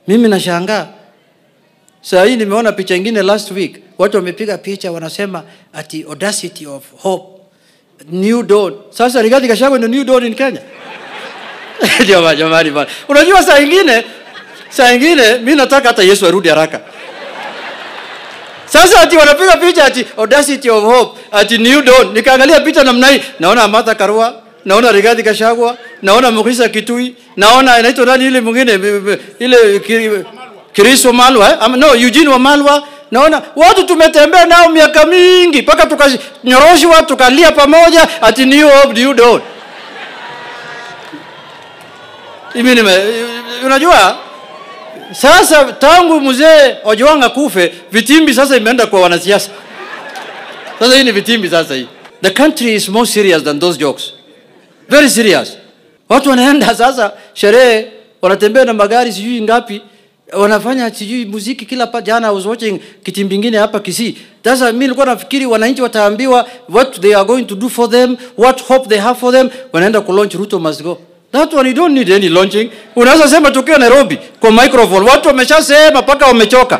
Mimi nashangaa. Sasa hii nimeona picha nyingine last week. Watu wamepiga picha wanasema ati audacity of hope. New dawn. Sasa Rigathi Gachagua ndio new dawn in Kenya. Jamani. Unajua saa nyingine mimi nataka hata Yesu arudi haraka. Sasa ati wanapiga picha ati audacity of hope, ati new dawn. Nikaangalia picha namna hii, naona Martha Karua, naona Rigathi Gachagua, naona Mukisa Kitui, naona anaitwa nani ile mwingine ile Chris Wamalwa, no Eugene Wamalwa. Naona watu tumetembea nao miaka mingi mpaka tukanyoroshwa tukalia pamoja ati new hope, new dawn. Unajua sasa tangu mzee Ojwanga kufe vitimbi sasa imeenda kwa wanasiasa. Sasa hii ni vitimbi sasa hii. The country is more serious than those jokes. Very serious. Watu wanaenda sasa sherehe, wanatembea na magari sijui ngapi, wanafanya sijui muziki kila jana I was watching kitimbi kingine hapa Kisii. Sasa mimi nilikuwa nafikiri wananchi wataambiwa what they are going to do for them, what hope they have for them, wanaenda ku launch Ruto must go. That one you don't need any launching. Unaweza sema tukiwa Nairobi kwa microphone. Watu wameshasema mpaka wamechoka.